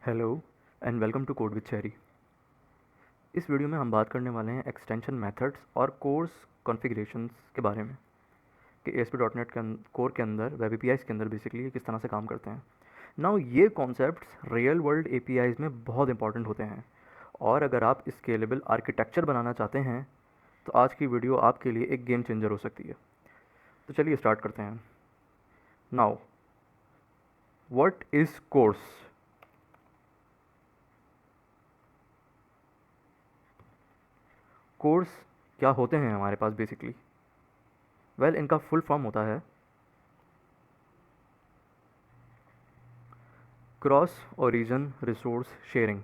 Hello and welcome to code with Cherry. इस video में हम बात करने वाले हैं एक्सटेंशन मेथड्स और कोर्स कॉन्फ़िगरेशंस के बारे में कि ASP.NET के कोर के अंदर वेब APIs के अंदर बेसिकली किस तरह से काम करते हैं। नाउ ये कॉन्सेप्ट्स रियल वर्ल्ड APIs में बहुत इंपॉर्टेंट होते हैं और अगर आप स्केलेबल आर्किटेक्चर बनाना चाहते हैं तो आज की वीडियो आपके लिए एक गेम चेंजर हो सकती है। तो चलिए स्टार्ट करते हैं। Now what is course? Course क्या होते हैं हमारे पास बेसिकली? वेल इनका फुल फॉर्म होता है क्रॉस ओरिजिन रिसोर्स शेयरिंग,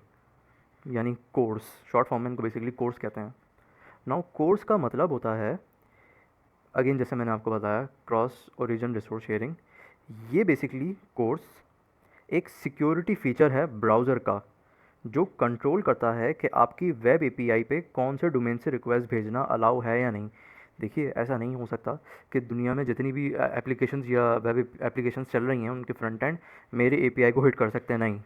यानी कोर्स। शॉर्ट फॉर्म में इनको बेसिकली कोर्स कहते हैं। नाउ कोर्स का मतलब होता है, अगेन जैसे मैंने आपको बताया, क्रॉस ओरिजिन रिसोर्स शेयरिंग। ये बेसिकली कोर्स एक सिक्योरिटी फीचर है ब्राउज़र का जो कंट्रोल करता है कि आपकी वेब एपीआई पे कौन से डोमेन से रिक्वेस्ट भेजना अलाउ है या नहीं। देखिए, ऐसा नहीं हो सकता कि दुनिया में जितनी भी एप्लीकेशंस या वेब एप्लीकेशंस चल रही हैं उनके फ्रंट एंड मेरे एपीआई को हिट कर सकते हैं। नहीं,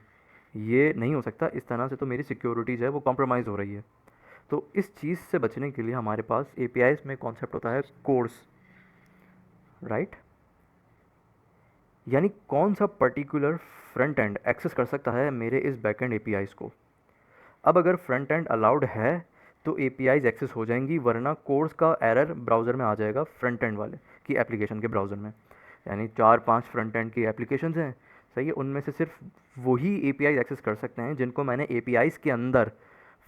ये नहीं हो सकता। इस तरह से तो मेरी सिक्योरिटीज़ है वो कॉम्प्रोमाइज़ हो रही है। तो इस चीज़ से बचने के लिए हमारे पास एपीआईज में कॉन्सेप्ट होता है कोर्स, राइट। यानी कौन सा पर्टिकुलर फ्रंट एंड एक्सेस कर सकता है मेरे इस बैकएंड एपीआईज को। अब अगर फ्रंट एंड अलाउड है तो एपीआईज एक्सेस हो जाएंगी, वरना कोर्स का एरर ब्राउज़र में आ जाएगा फ्रंट एंड वाले की एप्लीकेशन के ब्राउज़र में। यानी 4-5 फ्रंट एंड की एप्लीकेशन हैं, सही है, उनमें से सिर्फ वही एपीआई एक्सेस कर सकते हैं जिनको मैंने एपीआईज के अंदर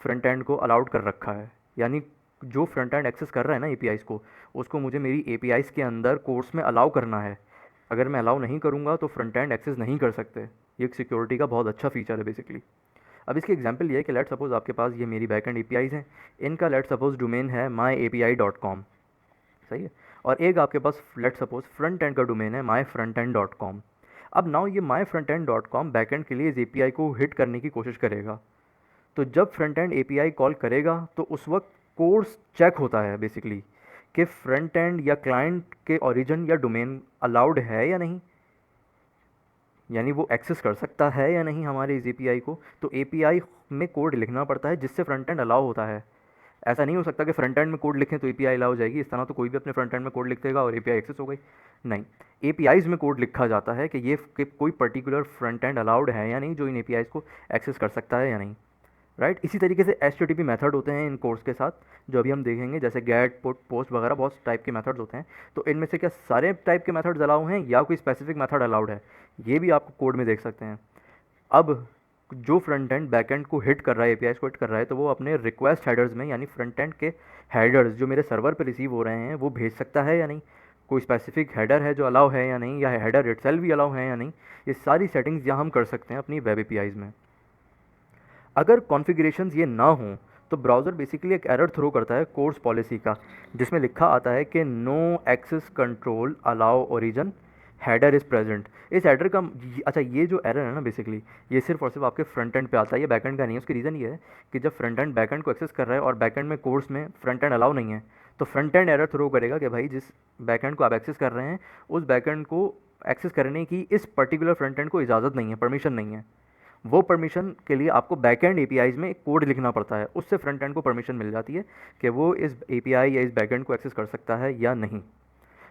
फ्रंट एंड को अलाउड कर रखा है। यानी जो फ्रंट एंड एक्सेस कर रहा है ना एपीआईज को, उसको मुझे मेरी एपीआईज के अंदर कोर्स में अलाउ करना है। अगर मैं अलाउ नहीं करूँगा तो फ्रंट एंड एक्सेस नहीं कर सकते। ये एक सिक्योरिटी का बहुत अच्छा फीचर है बेसिकली। अब इसकी एग्जांपल ये है कि लेट सपोज़ आपके पास ये मेरी बैकएंड एपीआईज हैं। इनका लेट सपोज़ डोमेन है myapi.com, सही है। और एक आपके पास लेट सपोज़ फ्रंट एंड का डोमेन है myfrontend.com। अब नाउ ये myfrontend.com बैकएंड के लिए इस एपीआई को हिट करने की कोशिश करेगा। तो जब फ्रंट एंड एपीआई कॉल करेगा तो उस वक्त कोर्स चेक होता है बेसिकली कि फ्रंट एंड या क्लाइंट के ओरिजिन या डोमेन अलाउड है या नहीं, यानी वो एक्सेस कर सकता है या नहीं हमारे इस एपीआई को। तो एपीआई में कोड लिखना पड़ता है जिससे फ्रंट एंड अलाउ होता है। ऐसा नहीं हो सकता कि फ्रंट एंड में कोड लिखें तो एपीआई अलाउ हो जाएगी। इस तरह तो कोई भी अपने फ्रंट एंड में कोड लिख देगा और एपीआई एक्सेस हो गई। नहीं, एपीआईज में कोड लिखा जाता है कि ये कि कोई पर्टिकुलर फ्रंट एंड अलाउड है या नहीं जो इन एपीआईज को एक्सेस कर सकता है या नहीं, राइट। इसी तरीके से HTTP मेथड होते हैं इन कोर्स के साथ, जो अभी हम देखेंगे, जैसे गेट, पुट, पोस्ट वगैरह बहुत टाइप के मेथड्स होते हैं। तो इनमें से क्या सारे टाइप के मेथड्स अलाउ हैं या कोई स्पेसिफिक मेथड अलाउड है, ये भी आपको कोड में देख सकते हैं। अब जो फ्रंट एंड बैक एंड को हिट कर रहा है, एपीआई को हिट कर रहा है, तो वो अपने रिक्वेस्ट हेडर्स में, यानी फ्रंट एंड के हेडर्स जो मेरे सर्वर पर रिसीव हो रहे हैं, वो भेज सकता है या नहीं, कोई स्पेसिफिक हेडर है जो अलाउ है या नहीं, या हेडर इटसेल्फ भी अलाउ है या नहीं। ये सारी सेटिंग्स यहाँ हम कर सकते हैं अपनी वेब एपीआईज में। अगर कॉन्फ़िगरेशंस ये ना हों तो ब्राउज़र बेसिकली एक एरर थ्रो करता है कोर्स पॉलिसी का, जिसमें लिखा आता है कि no access control allow origin header is present. इस हेडर का अच्छा, ये जो एरर है ना बेसिकली, ये सिर्फ और सिर्फ आपके फ्रंट एंड पे आता है, ये बैक एंड का नहीं है। उसकी रीज़न ये है कि जब फ्रंट एंड बैक एंड को एक्सेस कर रहा है और बैक एंड में कोर्स में फ्रंट एंड अलाउ नहीं है, तो फ्रंट एंड एरर थ्रो करेगा कि भाई जिस बैक एंड को आप एक्सेस कर रहे हैं उस बैक एंड को एक्सेस करने की इस पर्टिकुलर फ्रंट एंड को इजाज़त नहीं है, परमिशन नहीं है। वो परमिशन के लिए आपको बैकएंड एपीआईज में एक कोड लिखना पड़ता है, उससे फ्रंट एंड को परमिशन मिल जाती है कि वो इस एपीआई या इस बैकएंड को एक्सेस कर सकता है या नहीं।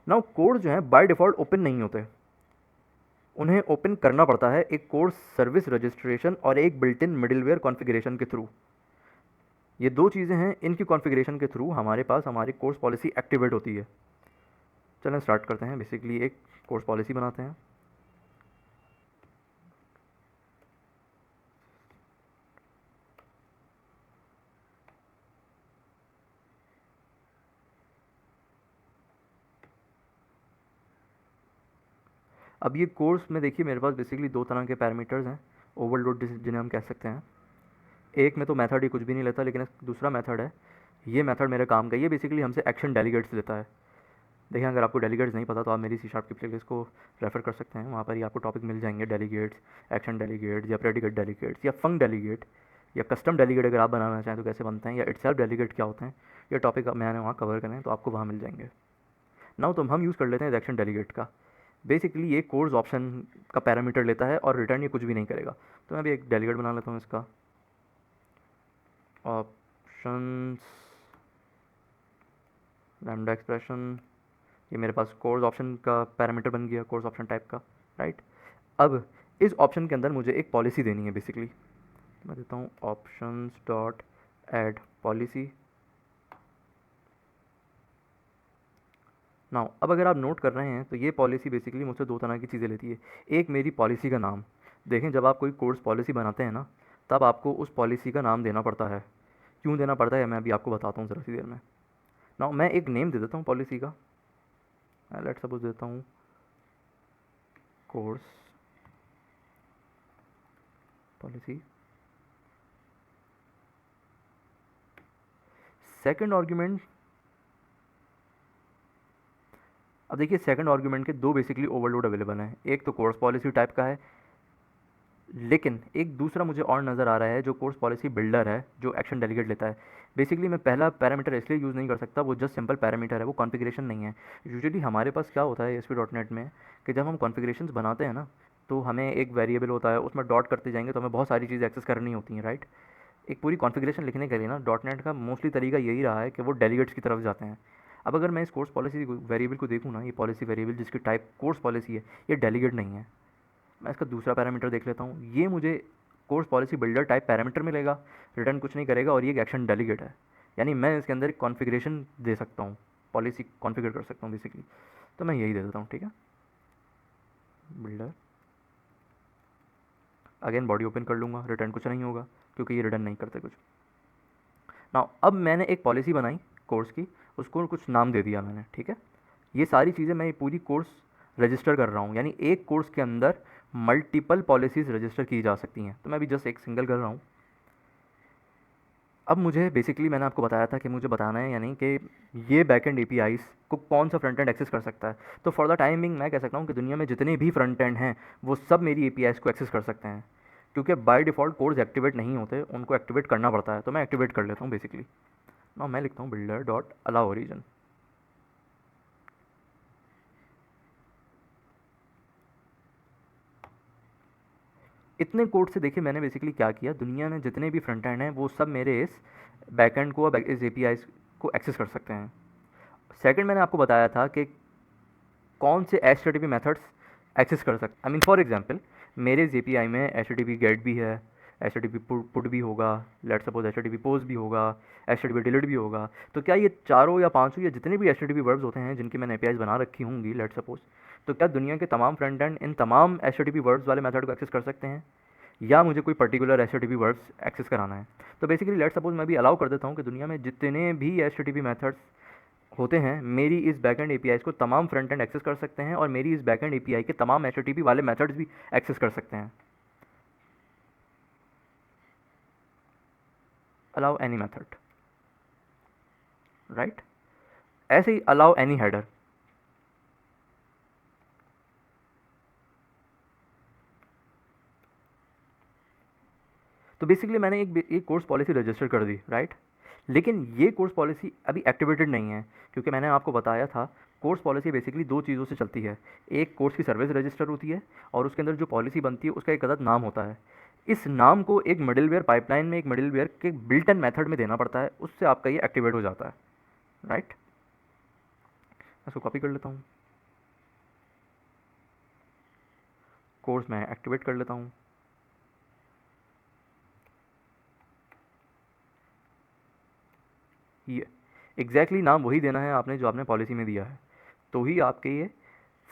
नाउ कोड जो है बाय डिफ़ॉल्ट ओपन नहीं होते, उन्हें ओपन करना पड़ता है एक कोड सर्विस रजिस्ट्रेशन और एक बिल्ट इन मिडिलवेयर कॉन्फ़िगरेशन के थ्रू। ये दो चीज़ें हैं, इनकी कॉन्फ़िगरेशन के थ्रू हमारे पास हमारी कोर्स पॉलिसी एक्टिवेट होती है। चलें स्टार्ट करते हैं। बेसिकली एक कोर्स पॉलिसी बनाते हैं। अब ये कोर्स में देखिए मेरे पास बेसिकली दो तरह के पैरामीटर्स हैं, ओवरलोड जिन्हें हम कह सकते हैं। एक में तो मेथड ही कुछ भी नहीं लेता, लेकिन दूसरा मेथड है, ये मेथड मेरे काम का, ये बेसिकली हमसे एक्शन डेलीगेट्स लेता है। देखिए, अगर आपको डेलीगेट्स नहीं पता तो आप मेरी सी शार्प की प्लेलिस्ट को रेफर कर सकते हैं, वहाँ पर ही आपको टॉपिक मिल जाएंगे, डेलीगेट्स, एक्शन डेलीगेट्स या प्रेडिकेट डेलीगेट्स या फंक डेलीगेट या कस्टम डेलीगेट अगर आप बनाना चाहें तो कैसे बनते हैं, या इटसेल्फ डेलीगेट क्या होते हैं, ये टॉपिक मैंने वहाँ कवर करें तो आपको वहाँ मिल जाएंगे। नाउ तो हम यूज़ कर लेते हैं एक्शन डेलीगेट का। बेसिकली ये कोर्स ऑप्शन का पैरामीटर लेता है और रिटर्न ये कुछ भी नहीं करेगा। तो मैं अभी एक डेलीगेट बना लेता हूँ इसका, ऑप्शंस लैम्डा एक्सप्रेशन, ये मेरे पास कोर्स ऑप्शन का पैरामीटर बन गया, कोर्स ऑप्शन टाइप का, राइट। अब इस ऑप्शन के अंदर मुझे एक पॉलिसी देनी है बेसिकली। मैं देता हूँ options dot add policy. Now अब अगर आप नोट कर रहे हैं तो ये पॉलिसी बेसिकली मुझसे दो तरह की चीज़ें लेती है। एक मेरी पॉलिसी का नाम, देखें जब आप कोई कोर्स पॉलिसी बनाते हैं ना, तब आपको उस पॉलिसी का नाम देना पड़ता है। क्यों देना पड़ता है मैं अभी आपको बताता हूँ ज़रा सी देर में। नाउ मैं एक नेम दे देता हूँ पॉलिसी का, लेट सपोज देता हूँ कोर्स पॉलिसी। सेकंड आर्गुमेंट, अब देखिए सेकंड आर्गुमेंट के दो बेसिकली ओवरलोड अवेलेबल हैं। एक तो कोर्स पॉलिसी टाइप का है, लेकिन एक दूसरा मुझे और नज़र आ रहा है जो कोर्स पॉलिसी बिल्डर है, जो एक्शन डेलीगेट लेता है। बेसिकली मैं पहला पैरामीटर इसलिए यूज़ नहीं कर सकता, वो जस्ट सिंपल पैरामीटर है, वो कॉन्फ़िगरेशन नहीं है। यूजुअली हमारे पास क्या होता है ASP.NET में कि जब हम कॉन्फ़िगरेशंस बनाते हैं ना, तो हमें एक वेरिएबल होता है, उसमें डॉट करते जाएंगे तो हमें बहुत सारी चीज़ें एक्सेस करनी होती हैं, राइट। एक पूरी कॉन्फ़िगरेशन लिखने के लिए ना .NET का मोस्टली तरीका यही रहा है कि वो डेलीगेट्स की तरफ जाते हैं। अब अगर मैं इस कोर्स पॉलिसी वेरिएबल को देखूँ ना, ये पॉलिसी वेरिएबल जिसकी टाइप कोर्स पॉलिसी है, ये डेलीगेट नहीं है। मैं इसका दूसरा पैरामीटर देख लेता हूँ, ये मुझे course policy builder type parameter मिलेगा, रिटर्न कुछ नहीं करेगा और ये एक एक्शन डेलीगेट है, यानी मैं इसके अंदर कॉन्फ़िगरेशन दे सकता हूँ, पॉलिसी कॉन्फ़िगर कर सकता हूँ बेसिकली। तो मैं यही दे देता हूँ, ठीक है, बिल्डर। अगेन बॉडी ओपन कर लूँगा, रिटर्न कुछ नहीं होगा क्योंकि ये रिटर्न नहीं करते कुछ। ना अब मैंने एक पॉलिसी बनाई कोर्स की, उसको कुछ नाम दे दिया मैंने, ठीक है। ये सारी चीज़ें मैं पूरी कोर्स रजिस्टर कर रहा हूँ, यानी एक कोर्स के अंदर मल्टीपल पॉलिसीज़ रजिस्टर की जा सकती हैं। तो मैं अभी जस्ट एक सिंगल कर रहा हूँ। अब मुझे बेसिकली मैंने आपको बताया था कि मुझे बताना है यानी कि ये बैकएंड एपीआईज़ को कौन सा फ्रंट एंड एक्सेस कर सकता है। तो फॉर द टाइमिंग मैं कह सकता हूँ कि दुनिया में जितने भी फ्रंट एंड हैं वो सब मेरी एपीआईज़ को एक्सेस कर सकते हैं, क्योंकि बाय डिफ़ॉल्ट कोर्स एक्टिवेट नहीं होते, उनको एक्टिवेट करना पड़ता है। तो मैं एक्टिवेट कर लेता हूँ बेसिकली। ना मैं लिखता हूँ बिल्डर डॉट अलाउ ओरिजिन। इतने कोड से देखिए मैंने बेसिकली क्या किया, दुनिया में जितने भी फ्रंट एंड हैं वो सब मेरे इस बैकएंड को, इस एपीआईज़ को एक्सेस कर सकते हैं। सेकंड मैंने आपको बताया था कि कौन से HTTP मेथड्स एक्सेस कर सकते, आई मीन फॉर एग्जांपल मेरे इस API में HTTP गेट भी है, HTTP पुट भी होगा, लेट सपोज HTTP पोस्ट भी होगा, HTTP डिलीट भी होगा। तो क्या ये चारों या पांचों या जितने भी HTTP वर्ब्स होते हैं जिनकी मैंने APIs बना रखी होंगी लेट सपोज, तो क्या दुनिया के तमाम फ्रंट एंड इन तमाम HTTP वर्ब्स वाले मेथड को एक्सेस कर सकते हैं, या मुझे कोई पर्टिकुलर HTTP वर्ब्स एक्सेस कराना है। तो बेसिकली लेट सपोज मैं भी अलाउ कर देता हूँ कि दुनिया में जितने भी HTTP मेथड्स होते हैं मेरी इस बैकएंड एपीआई को तमाम फ्रंट एंड एक्सेस कर सकते हैं, और मेरी इस बैकएंड एपीआई के तमाम HTTP वाले मेथड्स भी एक्सेस कर सकते हैं। Allow any method, right. ऐसे ही अलाउ एनी हेडर। तो बेसिकली मैंने एक कोर्स पॉलिसी रजिस्टर कर दी, राइट। लेकिन ये कोर्स पॉलिसी अभी एक्टिवेटेड नहीं है, क्योंकि मैंने आपको बताया था कोर्स पॉलिसी बेसिकली दो चीज़ों से चलती है। एक कोर्स की सर्विस रजिस्टर होती है और उसके अंदर जो पॉलिसी बनती है उसका एक अलग नाम होता है। इस नाम को एक मिडिलवेयर पाइपलाइन में, एक मिडिलवेयर के बिल्ट इन मेथड में देना पड़ता है, उससे आपका ये एक्टिवेट हो जाता है, राइट। इसको कॉपी कर लेता हूँ, कोर्स में एक्टिवेट कर लेता हूँ। ये एग्जैक्टली नाम वही देना है आपने जो आपने पॉलिसी में दिया है, तो ही आपके ये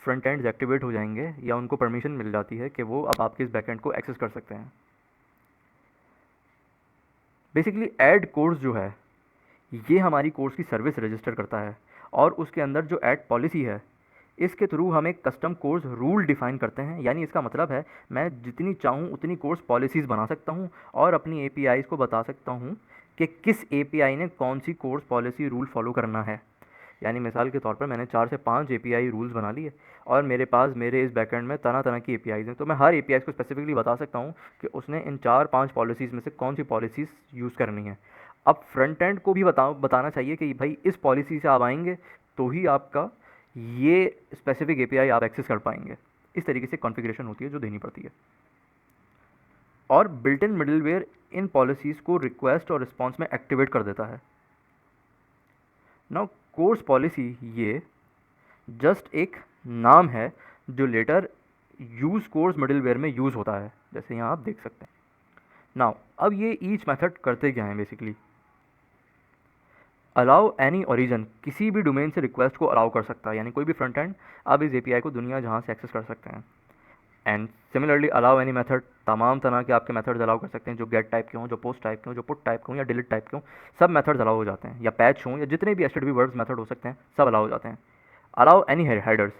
फ्रंट एंड्स एक्टिवेट हो जाएंगे, या उनको परमिशन मिल जाती है कि वो अब आपके इस बैकएंड को एक्सेस कर सकते हैं। बेसिकली ऐड कोर्स जो है ये हमारी कोर्स की सर्विस रजिस्टर करता है, और उसके अंदर जो ऐड पॉलिसी है इसके थ्रू हम एक कस्टम कोर्स रूल डिफाइन करते हैं। यानी इसका मतलब है मैं जितनी चाहूँ उतनी कोर्स पॉलिसीज़ बना सकता हूँ और अपनी एपीआईज़ को बता सकता हूँ कि किस एपीआई ने कौन सी कोर्स पॉलिसी रूल फॉलो करना है। यानी मिसाल के तौर पर मैंने 4 से 5 एपीआई रूल्स बना लिए, और मेरे पास मेरे इस बैकएंड में तरह तरह की एपीआईज़ हैं, तो मैं हर एपीआईज़ को स्पेसिफिकली बता सकता हूँ कि उसने इन 4-5 पॉलिसीज़ में से कौन सी पॉलिसीज़ यूज़ करनी है। अब फ्रंट एंड को भी बताना चाहिए कि भाई इस पॉलिसी से आप आएंगे तो ही आपका ये स्पेसिफिक एपीआई आप एक्सेस कर पाएंगे। इस तरीके से कॉन्फ़िगरेशन होती है जो देनी पड़ती है। और built in middleware in policies को रिक्वेस्ट और रिस्पॉन्स में एक्टिवेट कर देता है। नाउ कोर्स पॉलिसी ये जस्ट एक नाम है जो लेटर यूज़ कोर्स मिडलवेयर में यूज़ होता है, जैसे यहाँ आप देख सकते हैं। नाउ अब ये ईच मेथड करते क्या हैं बेसिकली, अलाउ एनी ओरिजन, किसी भी डोमेन से रिक्वेस्ट को अलाउ कर सकता है, यानी कोई भी फ्रंट एंड आप इस एपीआई को दुनिया जहाँ से एक्सेस कर सकते हैं। And similarly allow any method, तमाम तरह के आपके मेथड्स अलाउ कर सकते हैं, जो गेट टाइप के हों, जो पोस्ट टाइप के हों, जो पुट टाइप के हों या डिलीट टाइप के हों, सब मेथड्स अलाउ हो जाते हैं, या पैच हों या जितने भी एचटीटीपी वर्ड्स मेथड हो सकते हैं सब अलाउ हो जाते हैं। Allow any headers,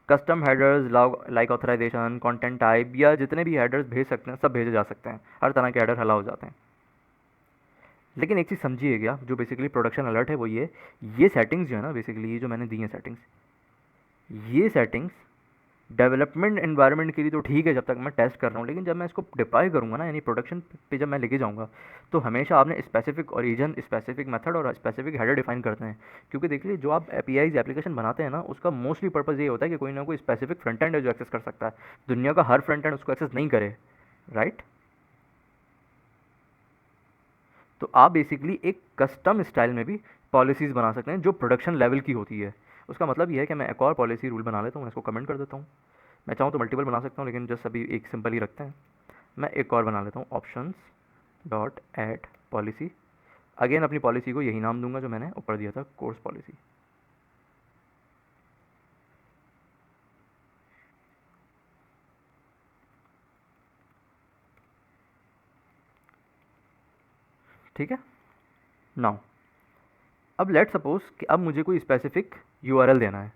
custom headers like authorization, content type या जितने भी हेडर्स भेज सकते हैं सब भेजे जा सकते हैं, हर तरह के हेडर अलाउ हो जाते हैं। लेकिन एक चीज़ समझिएगा, जो बेसिकली प्रोडक्शन अलर्ट है वो ये सेटिंग्स जो है ना, बेसिकली ये जो मैंने दी हैं सेटिंग्स, ये सेटिंग्स डेवलपमेंट एनवायरनमेंट के लिए तो ठीक है जब तक मैं टेस्ट कर रहा हूँ, लेकिन जब मैं इसको डिप्लॉय करूँगा ना, यानी प्रोडक्शन पे जब मैं लेके जाऊँगा, तो हमेशा आपने स्पेसिफिक ओरिजिन, स्पेसिफिक मेथड और स्पेसिफिक हेडर डिफाइन करते हैं। क्योंकि देखिए जो आप एपीआईज एप्लीकेशन बनाते हैं ना, उसका मोस्टली पर्पज़ ये होता है कि कोई ना कोई स्पेसिफिक फ्रंट एंड है जो एक्सेस कर सकता है, दुनिया का हर फ्रंट एंड उसको एक्सेस नहीं करे, राइट। तो आप बेसिकली एक कस्टम स्टाइल में भी पॉलिसीज़ बना सकते हैं जो प्रोडक्शन लेवल की होती है। उसका मतलब ये है कि मैं एक और पॉलिसी रूल बना लेता हूँ, मैं इसको कमेंट कर देता हूँ। मैं चाहूँ तो मल्टीपल बना सकता हूँ, लेकिन जस्ट अभी एक सिंपल ही रखते हैं। मैं एक और बना लेता हूँ, options dot add policy. Again अपनी पॉलिसी को यही नाम दूंगा जो मैंने ऊपर दिया था, कोर्स पॉलिसी। ठीक है। नाउ अब लेट सपोज कि अब मुझे कोई स्पेसिफिक यूआरएल देना है,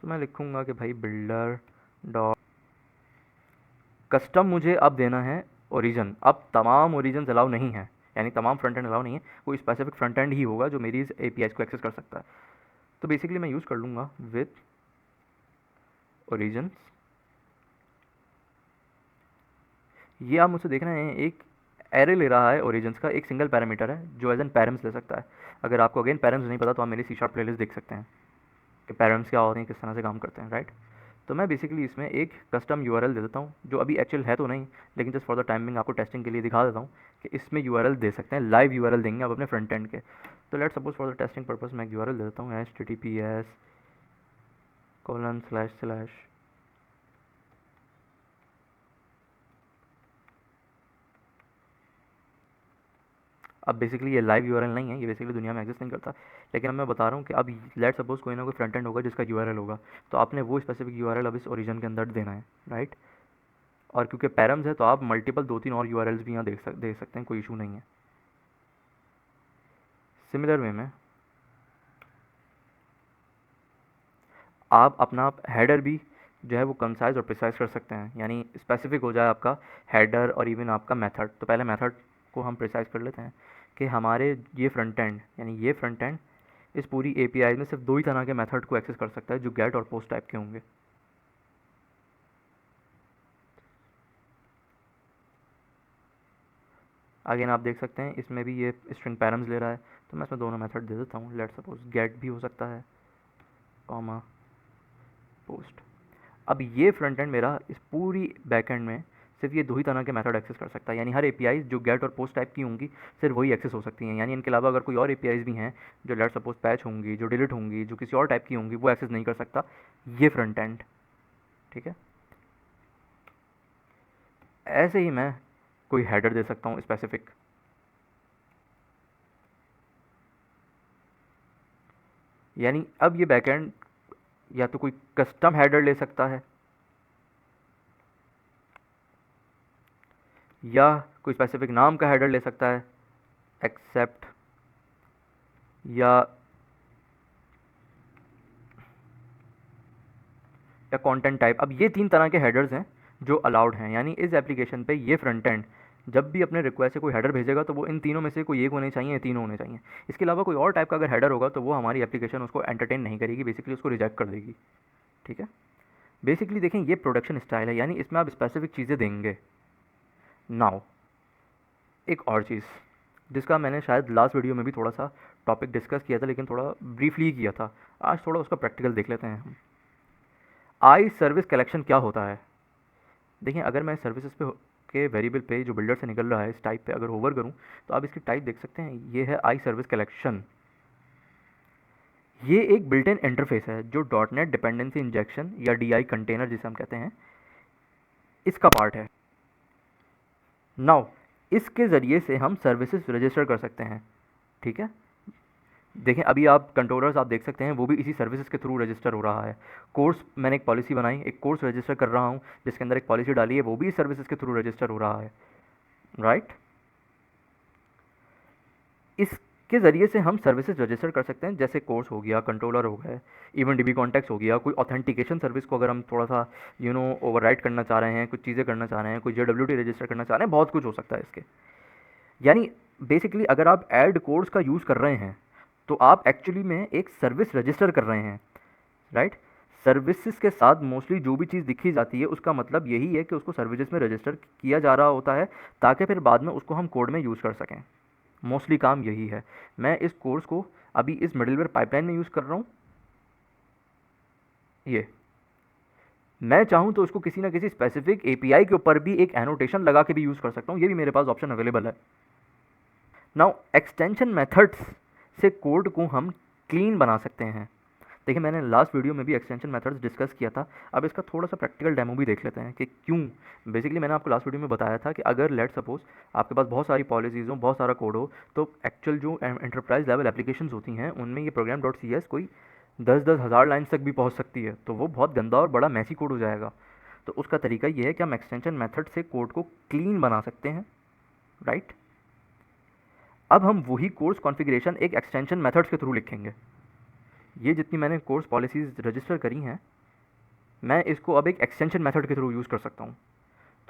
तो मैं लिखूँगा कि भाई बिल्डर डॉट कस्टम मुझे अब देना है ओरिजन। अब तमाम ओरिजन अलाउ नहीं है, यानी तमाम फ्रंट एंड अलाउ नहीं है, कोई स्पेसिफिक फ्रंट एंड ही होगा जो मेरी इस एपीआई को एक्सेस कर सकता है। तो बेसिकली मैं यूज़ कर लूँगा विद ओरिजन। ये आप मुझसे देख रहे हैं एक एरे ले रहा है ओरिजिन्स का, एक सिंगल पैरामीटर है जो एज एन पैरम्स ले सकता है। अगर आपको अगेन पैरम्स नहीं पता तो आप मेरी सी शार्प प्लेलिस्ट देख सकते हैं कि पैरम्स क्या होते हैं, किस तरह से काम करते हैं, राइट। तो मैं बेसिकली इसमें एक कस्टम यूआरएल दे देता हूँ जो अभी एक्चुअल है तो नहीं, लेकिन जस्ट फॉर द टाइमिंग आपको टेस्टिंग के लिए दिखा देता हूँ कि इसमें यूआरएल दे सकते हैं, लाइव यूआरएल देंगे आप अपने फ्रंट एंड के। तो let suppose for the testing purpose मैं यूआरएल दे देता हूँ https:// अब बेसिकली ये लाइव यूआरएल नहीं है, ये बेसिकली दुनिया में एग्जिस्ट नहीं करता, लेकिन अब मैं बता रहा हूँ कि अब लेट सपोज कोई ना कोई फ्रंट एंड होगा जिसका यूआरएल होगा, तो आपने वो स्पेसिफिक यूआरएल अब इस ओरिजिन के अंदर देना है, राइट। और क्योंकि पैरम्स है तो आप मल्टीपल 2-3 और यूआरएल्स भी यहाँ देख सकते हैं, कोई इशू नहीं है। सिमिलर वे में आप अपना हेडर भी जो है वो कंसाइज और प्रिसाइज कर सकते हैं, यानी स्पेसिफिक हो जाए आपका हेडर और इवन आपका मेथड। तो पहले मेथड को हम प्रिसाइज कर लेते हैं कि हमारे ये फ्रंट एंड, यानी ये फ्रंट एंड इस पूरी एपीआई में सिर्फ 2 ही तरह के मेथड को एक्सेस कर सकता है जो गेट और पोस्ट टाइप के होंगे। अगेन आप देख सकते हैं इसमें भी ये स्ट्रिंग पैरम्स ले रहा है, तो मैं इसमें दोनों मेथड दे देता हूँ। लेट सपोज गेट भी हो सकता है, कॉमा पोस्ट। अब ये फ्रंट एंड मेरा इस पूरी बैक एंड में सिर्फ ये 2 ही तरह के मेथड एक्सेस कर सकता है, यानी हर एपीआई जो गेट और पोस्ट टाइप की होंगी सिर्फ वही एक्सेस हो सकती हैं, यानी इनके अलावा अगर कोई और एपीआईज भी हैं जो लेट सपोज पैच होंगी, जो डिलीट होंगी, जो किसी और टाइप की होंगी, वो एक्सेस नहीं कर सकता ये फ्रंट एंड, ठीक है। ऐसे ही मैं कोई हेडर दे सकता हूँ स्पेसिफिक, यानी अब ये बैकएंड या तो कोई कस्टम हेडर ले सकता है या कोई स्पेसिफिक नाम का हेडर ले सकता है, एक्सेप्ट या कंटेंट टाइप। अब ये 3 तरह के हेडर्स हैं जो अलाउड हैं, यानी इस एप्लीकेशन पे ये फ्रंट एंड जब भी अपने रिक्वेस्ट से कोई हेडर भेजेगा तो वो इन तीनों में से कोई एक होने चाहिए, तीनों होने चाहिए। इसके अलावा कोई और टाइप का अगर हेडर होगा तो वो हमारी एप्लीकेशन उसको एंटरटेन नहीं करेगी, बेसिकली उसको रिजेक्ट कर देगी, ठीक है। बेसिकली देखें ये प्रोडक्शन स्टाइल है, यानी इसमें आप स्पेसिफिक चीज़ें देंगे। नाउ एक और चीज़ जिसका मैंने शायद लास्ट वीडियो में भी थोड़ा सा टॉपिक डिस्कस किया था, लेकिन थोड़ा ब्रीफली किया था, आज थोड़ा उसका प्रैक्टिकल देख लेते हैं हम। आई सर्विस कलेक्शन क्या होता है? देखिए, अगर मैं सर्विसेज पे के वेरिएबल पे जो बिल्डर से निकल रहा है इस टाइप पे अगर होवर करूँ तो आप इसकी टाइप देख सकते हैं, ये है आई सर्विस कलेक्शन। ये एक बिल्ट इन इंटरफेस है जो डॉट नेट डिपेंडेंसी इंजेक्शन या डी कंटेनर जिसे हम कहते हैं इसका पार्ट है। नाउ इसके ज़रिए से हम सर्विसेज रजिस्टर कर सकते हैं, ठीक है। देखें, अभी आप कंट्रोलर्स आप देख सकते हैं वो भी इसी सर्विसेज के थ्रू रजिस्टर हो रहा है। कोर्स मैंने एक पॉलिसी बनाई, एक कोर्स रजिस्टर कर रहा हूँ जिसके अंदर एक पॉलिसी डाली है, वो भी इस सर्विसेज के थ्रू रजिस्टर हो रहा है, राइट। इसके ज़रिए से हम सर्विसेज रजिस्टर कर सकते हैं, जैसे कोर्स हो गया, कंट्रोलर हो गए, इवन डीबी कॉन्टैक्ट्स हो गया, कोई ऑथेंटिकेशन सर्विस को अगर हम थोड़ा सा ओवरराइड करना चाह रहे हैं, कुछ चीज़ें करना चाह रहे हैं, कोई जेडब्ल्यूटी रजिस्टर करना चाह रहे हैं, बहुत कुछ हो सकता है इसके। यानी बेसिकली अगर आप ऐड कोर्स का यूज़ कर रहे हैं तो आप एक्चुअली में एक सर्विस रजिस्टर कर रहे हैं, राइट। सर्विसेज के साथ मोस्टली जो भी चीज़ दिखी जाती है उसका मतलब यही है कि उसको सर्विसेज में रजिस्टर किया जा रहा होता है ताकि फिर बाद में उसको हम कोड में यूज़ कर सकें। मोस्टली काम यही है। मैं इस कोर्स को अभी इस मिडलवेयर पाइपलाइन में यूज़ कर रहा हूँ, ये मैं चाहूँ तो उसको किसी ना किसी स्पेसिफिक एपीआई के ऊपर भी एक एनोटेशन लगा के भी यूज़ कर सकता हूँ, ये भी मेरे पास ऑप्शन अवेलेबल है। नाउ एक्सटेंशन मेथड्स से कोड को हम क्लीन बना सकते हैं। देखिए, मैंने लास्ट वीडियो में भी एक्सटेंशन मेथड्स डिस्कस किया था, अब इसका थोड़ा सा प्रैक्टिकल डेमो भी देख लेते हैं कि क्यों। बेसिकली मैंने आपको लास्ट वीडियो में बताया था कि अगर लेट सपोज आपके पास बहुत सारी पॉलिसीज़ हो, बहुत सारा कोड हो, तो एक्चुअल जो एंटरप्राइज लेवल एप्लीकेशंस होती हैं उनमें ये प्रोग्राम डॉट सी एस कोई 10-10 हज़ार लाइन्स तक भी पहुँच सकती है, तो वो बहुत गंदा और बड़ा मैसी कोड हो जाएगा। तो उसका तरीका ये है कि हम एक्सटेंशन मेथड से कोड को क्लीन बना सकते हैं, राइट। अब हम वही कोर्स कॉन्फ़िगरेशन एक एक्सटेंशन मेथड्स के थ्रू लिखेंगे। ये जितनी मैंने कोर्स पॉलिसीज़ रजिस्टर करी हैं, मैं इसको अब एक एक्सटेंशन मेथड के थ्रू यूज़ कर सकता हूँ।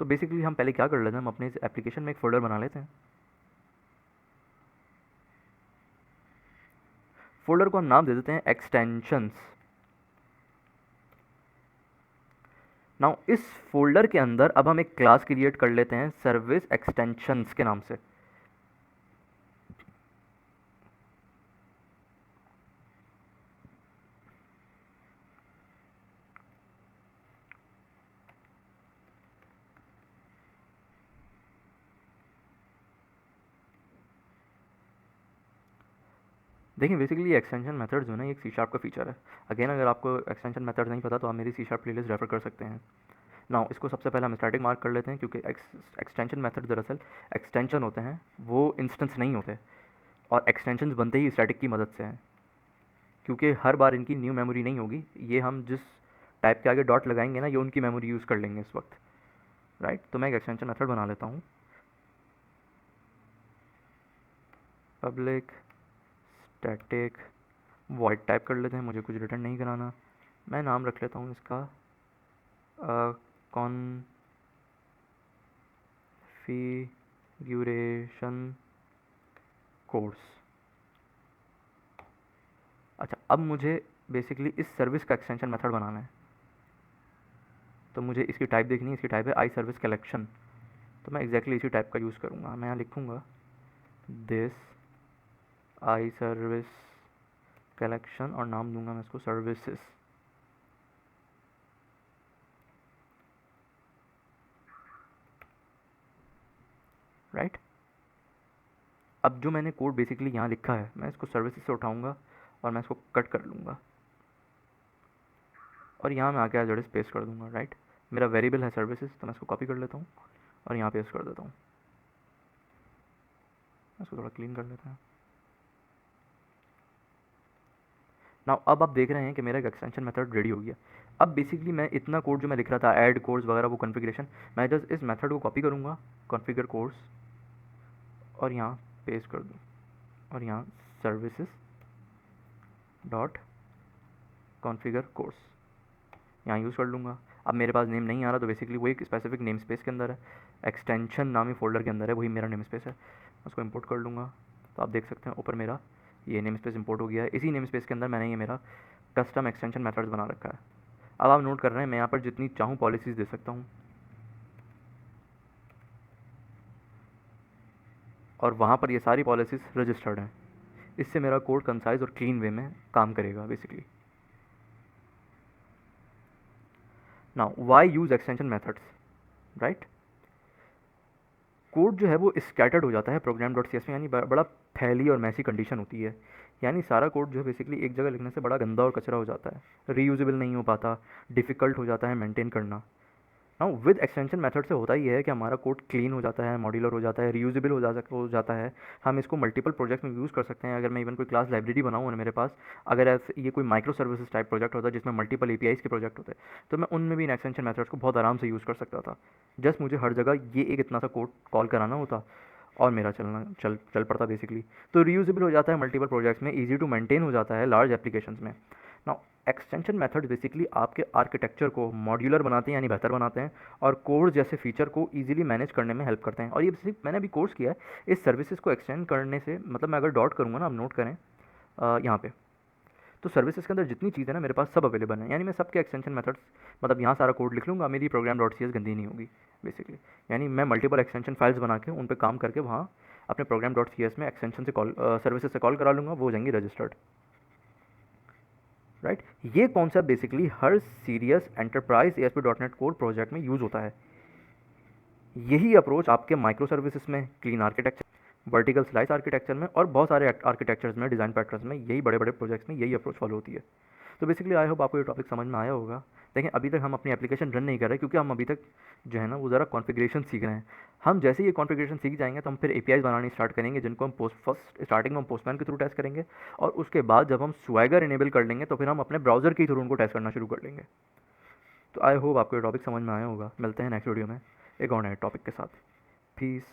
तो बेसिकली हम पहले क्या कर लेते हैं, हम अपने इस एप्लीकेशन में एक फ़ोल्डर बना लेते हैं। फ़ोल्डर को हम नाम दे देते हैं एक्सटेंशंस। नाउ इस फ़ोल्डर के अंदर अब हम एक क्लास क्रिएट कर लेते हैं सर्विस एक्सटेंशंस के नाम से। देखिए, बेसिकली एक्सटेंशन मेथड जो है ना, एक सी शार्प का फीचर है। अगेन अगर आपको एक्सटेंशन मेथड नहीं पता तो आप मेरी सी शार्प प्लेलिस्ट रेफर कर सकते हैं। नाउ इसको सबसे पहले हम स्टैटिक मार्क कर लेते हैं, क्योंकि एक्सटेंशन मेथड दरअसल एक्सटेंशन होते हैं, वो इंस्टेंस नहीं होते, और एक्सटेंशन बनते ही स्टैटिक की मदद से हैं, क्योंकि हर बार इनकी न्यू मेमोरी नहीं होगी। ये हम जिस टाइप के आगे डॉट लगाएंगे ना, ये उनकी मेमोरी यूज़ कर लेंगे इस वक्त, राइट। तो मैं एक एक्सटेंशन मेथड बना लेता हूँ, पब्लिक स्टैटिक वॉइड टाइप कर लेते हैं, मुझे कुछ रिटर्न नहीं कराना। मैं नाम रख लेता हूँ इसका कॉन्फ़िगरेशन कोर्स। अच्छा, अब मुझे बेसिकली इस सर्विस का एक्सटेंशन मेथड बनाना है, तो मुझे इसकी टाइप देखनी है। इसकी टाइप है आई सर्विस कलेक्शन, तो मैं एग्जैक्टली इसी टाइप का यूज़ करूँगा। मैं यहाँ लिखूँगा दिस आई सर्विस कलेक्शन और नाम दूंगा मैं इसको सर्विसेज, राइट। अब जो मैंने कोड बेसिकली यहाँ लिखा है, मैं इसको सर्विसेज से उठाऊँगा और मैं इसको कट कर लूँगा और यहाँ मैं आके एज पेस्ट कर दूँगा, राइट। मेरा वेरिएबल है सर्विसेज, तो मैं इसको कॉपी कर लेता हूँ और यहाँ पेस्ट कर देता हूँ। इसको थोड़ा क्लीन कर लेते हैं। नाउ अब आप देख रहे हैं कि मेरा एक एक्सटेंशन मेथड रेडी हो गया। अब बेसिकली मैं इतना कोड जो मैं लिख रहा था, ऐड कोर्स वगैरह, वो कॉन्फ़िगरेशन, मैं जस्ट इस मेथड को कॉपी करूँगा, कॉन्फ़िगर कोर्स, और यहाँ पेस्ट कर दूँ और यहाँ सर्विसेज डॉट कॉन्फ़िगर कोर्स यहाँ यूज़ कर लूँगा। अब मेरे पास नेम नहीं आ रहा, तो बेसिकली वो एक स्पेसिफिक नेम स्पेस के अंदर है, एक्सटेंशन नामी फ़ोल्डर के अंदर है, वही मेरा नेम स्पेस है। उसको इंपोर्ट कर लूँगा, तो आप देख सकते हैं ऊपर मेरा ये नेम स्पेस इंपोर्ट हो गया है। इसी नेम स्पेस के अंदर मैंने ये मेरा कस्टम एक्सटेंशन मेथड्स बना रखा है। अब आप नोट कर रहे हैं मैं यहाँ पर जितनी चाहूँ पॉलिसीज़ दे सकता हूँ, और वहाँ पर ये सारी पॉलिसीज़ रजिस्टर्ड हैं। इससे मेरा कोड कंसाइज और क्लीन वे में काम करेगा basically. Now why use extension methods, right. Code जो है वो स्कैटर्ड हो जाता है प्रोग्राम डॉट सी एस में, यानी बड़ा फैली और मैसी कंडीशन होती है, यानी सारा कोड जो है बेसिकली एक जगह लिखने से बड़ा गंदा और कचरा हो जाता है, रीयूजेबल नहीं हो पाता, डिफ़िकल्ट हो जाता है मेंटेन करना। हाँ, विद एक्सटेंशन मेथड से होता ही है कि हमारा कोड क्लीन हो जाता है, मॉड्यूलर हो जाता है, रीयूजेबल हो जाता है। हम इसको मल्टीपल प्रोजेक्ट्स में यूज़ कर सकते हैं। अगर मैं इवन कोई क्लास लाइब्रेरी बनाऊँ ना मेरे पास, अगर ऐसे ये कोई माइक्रो सर्विसेज टाइप प्रोजेक्ट होता है जिसमें मल्टीपल एपीआईज़ के प्रोजेक्ट होते हैं, तो मैं उनमें भी इन एक्सटेंशन मेथड्स को बहुत आराम से यूज़ कर सकता था। जस्ट मुझे हर जगह ये एक इतना सा कोड कॉल कराना होता और मेरा चल पड़ता बेसिकली। तो रीयूजेबल हो जाता है मल्टीपल प्रोजेक्ट्स में, ईजी टू मेंटेन हो जाता है लार्ज एप्लीकेशंस में। नाउ एक्सटेंशन मेथड बेसिकली आपके आर्किटेक्चर को मॉड्यूलर बनाते हैं, यानी बेहतर बनाते हैं, और कोड जैसे फीचर को इजीली मैनेज करने में हेल्प करते हैं। और ये सिर्फ मैंने अभी कोर्स किया है, इस सर्विसेज को एक्सटेंड करने से, मतलब मैं अगर डॉट करूँगा ना, आप नोट करें यहाँ पे, तो सर्विसेज के अंदर जितनी चीज़ें ना मेरे पास सब अवेलेबल हैं, यानी मैं सबके एक्सटेंशन मेथड्स, मतलब यहाँ सारा कोड लिख लूँगा, मेरी प्रोग्राम डॉट सी एस गंदी नहीं होगी बेसिकली। यानी मैं मल्टीपल एक्सटेंशन फाइल्स बना के उन पर काम करके वहाँ अपने प्रोग्राम डॉट सी एस में एक्सटेंशन से कॉल सर्विसेज से कॉल करा लूँगा, वो हो जाएंगी रजिस्टर्ड, राइट। ये concept basically her serious enterprise A S P dot net core project में यूज़ होता है। यही अप्रोच आपके माइक्रो सर्विसेज में, clean architecture, vertical slice architecture में, और बहुत सारे आर्किटेक्चर्स में, डिज़ाइन पैटर्न्स में, यही बड़े बड़े प्रोजेक्ट्स में यही अप्रोच फॉलो होती है। तो बेसिकली आई होप आपको ये टॉपिक समझ में आया होगा। देखें, अभी तक हम अपनी एप्लीकेशन रन नहीं कर रहे क्योंकि हम अभी तक जो है ना वो ज़रा कॉन्फ़िगरेशन सीख रहे हैं। हम जैसे ही ये कॉन्फ़िगरेशन सीख जाएंगे तो हम फिर एपीआईज़ बनानी स्टार्ट करेंगे, जिनको हम फर्स्ट स्टार्टिंग में हम पोस्टमैन के थ्रू टेस्ट करेंगे, और उसके बाद जब हम स्वैगर इनेबल कर लेंगे तो फिर हम अपने ब्राउज़र के थ्रू उनको टेस्ट करना शुरू कर लेंगे। तो आई होप आपको ये टॉपिक समझ में आया होगा। मिलते हैं नेक्स्ट वीडियो में एक और नए टॉपिक के साथ। पीस।